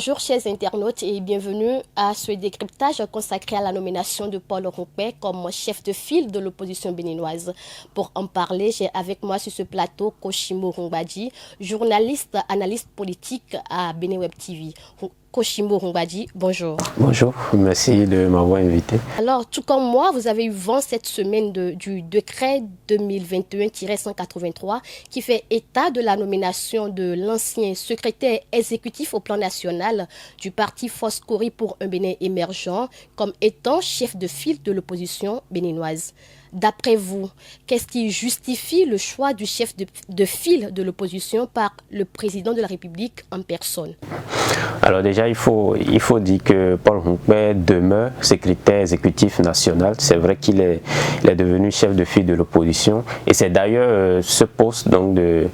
Bonjour chers internautes et bienvenue à ce décryptage consacré à la nomination de Paul Rompé comme chef de file de l'opposition béninoise. Pour en parler, j'ai avec moi sur ce plateau Koshimo Rongbadji, journaliste, analyste politique à Bénin Web TV. Koshimo Rongbadji, bonjour. Bonjour, merci de m'avoir invité. Alors, tout comme moi, vous avez eu vent cette semaine du décret 2021-183 qui fait état de la nomination de l'ancien secrétaire exécutif au plan national du parti Foscori pour un Bénin émergent comme étant chef de file de l'opposition béninoise. D'après vous, qu'est-ce qui justifie le choix du chef de file de l'opposition par le président de la République en personne? Alors déjà, il faut dire que Paul Rompé demeure secrétaire exécutif national. C'est vrai qu'il est devenu chef de file de l'opposition. Et c'est d'ailleurs ce poste donc, de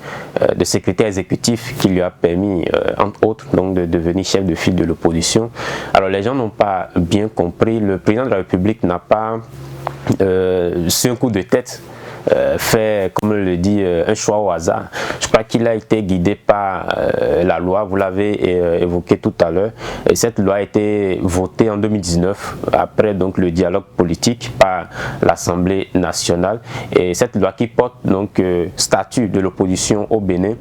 secrétaire exécutif qui lui a permis, entre autres, donc, de devenir chef de file de l'opposition. Alors les gens n'ont pas bien compris. Le président de la République n'a pas, sur un coup de tête, fait, comme on le dit, un choix au hasard. Je crois qu'il a été guidé par la loi, vous l'avez évoqué tout à l'heure. Cette loi a été votée en 2019, après donc le dialogue politique par l'Assemblée nationale. Et cette loi qui porte donc statut de l'opposition au Bénin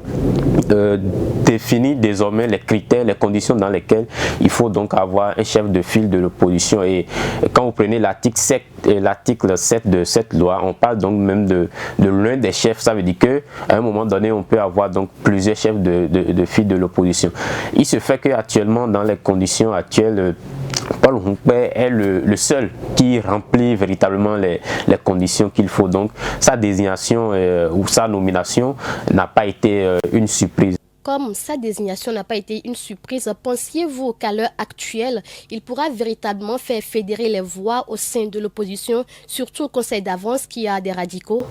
définit désormais les critères, les conditions dans lesquelles il faut donc avoir un chef de file de l'opposition. Et quand vous prenez l'article 7 de cette loi, on parle donc même de l'un des chefs. Ça veut dire qu'à un moment donné, on peut avoir donc plusieurs chefs de file de l'opposition. Il se fait qu'actuellement, dans les conditions actuelles, Paul Rompé est le seul qui remplit véritablement les conditions qu'il faut. Donc sa désignation ou sa nomination n'a pas été une surprise. Comme sa désignation n'a pas été une surprise, pensiez-vous qu'à l'heure actuelle, il pourra véritablement faire fédérer les voix au sein de l'opposition, surtout au Conseil d'avance qui a des radicaux?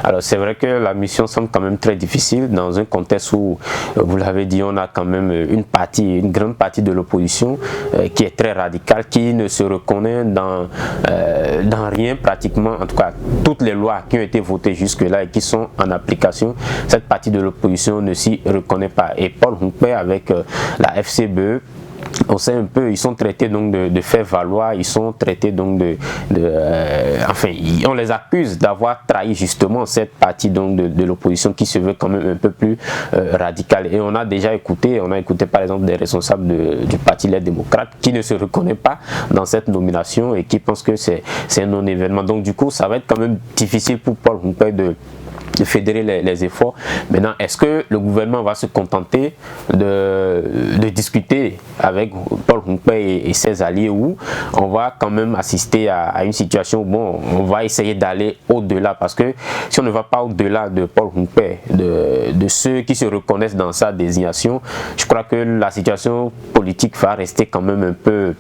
Alors c'est vrai que la mission semble quand même très difficile dans un contexte où, vous l'avez dit, on a quand même une grande partie de l'opposition qui est très radicale, qui ne se reconnaît dans rien pratiquement, en tout cas toutes les lois qui ont été votées jusque-là et qui sont en application, cette partie de l'opposition ne s'y reconnaît pas. Et Paul Rompé avec la FCBE, on sait un peu, ils sont traités donc de faire valoir, ils sont traités donc on les accuse d'avoir trahi justement cette partie donc de l'opposition qui se veut quand même un peu plus radicale. Et on a écouté par exemple des responsables du parti Les Démocrates qui ne se reconnaissent pas dans cette nomination et qui pensent que c'est un non-événement. Donc du coup, ça va être quand même difficile pour Paul Rompé de fédérer les efforts. Maintenant, est-ce que le gouvernement va se contenter de discuter avec Paul Rompé et ses alliés, ou on va quand même assister à une situation où bon, on va essayer d'aller au-delà? Parce que si on ne va pas au-delà de Paul Rompé, de ceux qui se reconnaissent dans sa désignation, je crois que la situation politique va rester quand même un peu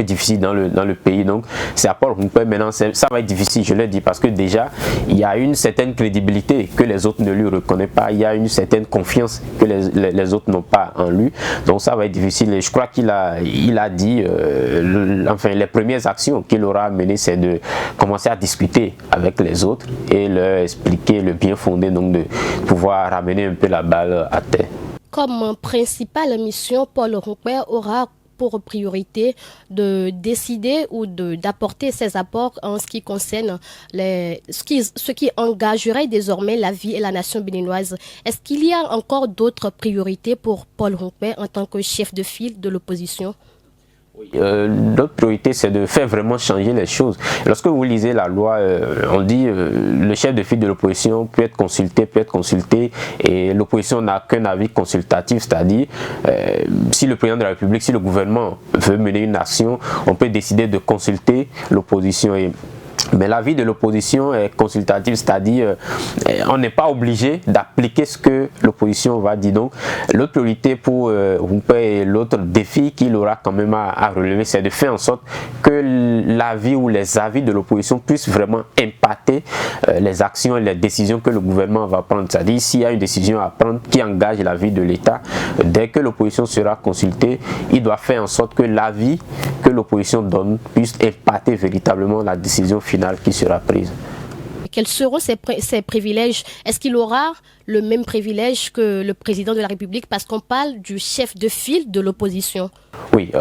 difficile dans le pays. Donc c'est à Paul Rompé maintenant, ça va être difficile, je l'ai dit, parce que déjà il y a une certaine crédibilité que les autres ne lui reconnaissent pas, il y a une certaine confiance que les autres n'ont pas en lui, donc ça va être difficile. Et je crois qu'il a dit les premières actions qu'il aura menées, c'est de commencer à discuter avec les autres et leur expliquer le bien fondé donc de pouvoir ramener un peu la balle à terre. Comme principale mission, Paul Rompé aura pour priorité de décider ou d'apporter ses apports en ce qui concerne ce qui engagerait désormais la vie et la nation béninoise. Est-ce qu'il y a encore d'autres priorités pour Paul Rompé en tant que chef de file de l'opposition? Notre priorité, c'est de faire vraiment changer les choses. Lorsque vous lisez la loi, on dit le chef de file de l'opposition peut être consulté et l'opposition n'a qu'un avis consultatif, c'est-à-dire si le président de la République, si le gouvernement veut mener une action, on peut décider de consulter l'opposition. Mais l'avis de l'opposition est consultatif, c'est-à-dire on n'est pas obligé d'appliquer ce que l'opposition va dire. Donc l'autre priorité pour Rompé et l'autre défi qu'il aura quand même à relever, c'est de faire en sorte que l'avis ou les avis de l'opposition puissent vraiment impacter les actions et les décisions que le gouvernement va prendre. C'est-à-dire s'il y a une décision à prendre qui engage la vie de l'État, dès que l'opposition sera consultée, il doit faire en sorte que l'avis que l'opposition donne puisse impacter véritablement la décision finale qui sera prise. quels seront ses privilèges? Est-ce qu'il aura le même privilège que le président de la République, parce qu'on parle du chef de file de l'opposition? Oui,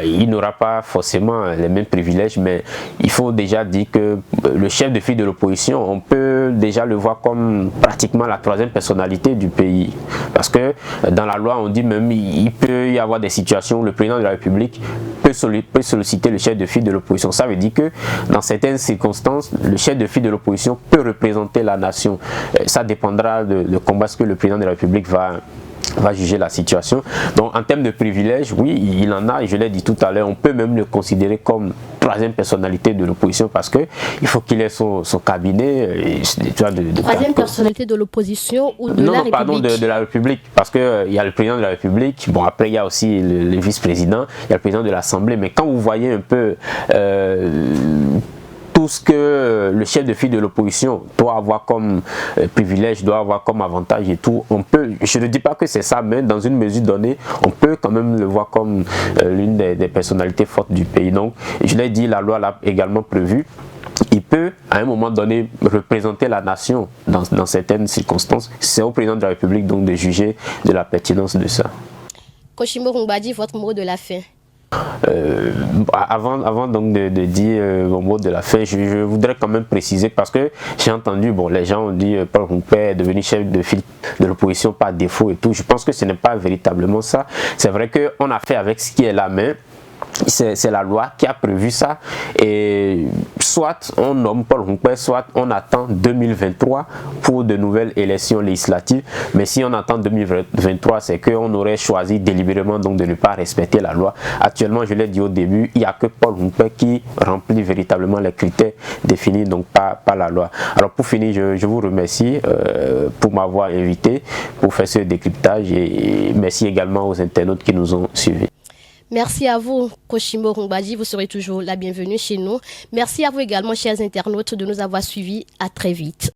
il n'aura pas forcément les mêmes privilèges, mais il faut déjà dire que le chef de file de l'opposition, on peut déjà le voir comme pratiquement la troisième personnalité du pays. Parce que dans la loi, on dit même il peut y avoir des situations où le président de la République peut solliciter le chef de file de l'opposition. Ça veut dire que dans certaines circonstances, le chef de file de l'opposition peut représenter la nation. Ça dépendra de combat ce que le président de la République va juger la situation. Donc en termes de privilèges, oui, il en a, et je l'ai dit tout à l'heure, on peut même le considérer comme troisième personnalité de l'opposition, parce que il faut qu'il ait son cabinet. Troisième personnalité de l'opposition ou de la République? Pardon, de la République, parce que il y a le président de la République, bon après il y a aussi le vice-président, il y a le président de l'Assemblée, mais quand vous voyez un peu tout ce que le chef de file de l'opposition doit avoir comme privilège, doit avoir comme avantage et tout, on peut, je ne dis pas que c'est ça, mais dans une mesure donnée, on peut quand même le voir comme l'une des personnalités fortes du pays. Donc, je l'ai dit, la loi l'a également prévu. Il peut, à un moment donné, représenter la nation dans certaines circonstances. C'est au président de la République donc de juger de la pertinence de ça. Koshimbo Rumbadi, votre mot de la fin. Avant donc de dire mon mot de la fin, je voudrais quand même préciser, parce que j'ai entendu, bon, les gens ont dit Paul Rumpé est devenu chef de file de l'opposition par défaut et tout. Je pense que ce n'est pas véritablement ça. C'est vrai qu'on a fait avec ce qui est la main. C'est la loi qui a prévu ça, et soit on nomme Paul Rumpé, soit on attend 2023 pour de nouvelles élections législatives. Mais si on attend 2023, c'est qu'on aurait choisi délibérément donc de ne pas respecter la loi. Actuellement, je l'ai dit au début, il n'y a que Paul Rumpé qui remplit véritablement les critères définis donc par la loi. Alors pour finir, je vous remercie pour m'avoir invité pour faire ce décryptage, et merci également aux internautes qui nous ont suivis. Merci à vous, Koshimbo Rumbadi, vous serez toujours la bienvenue chez nous. Merci à vous également, chers internautes, de nous avoir suivis. À très vite.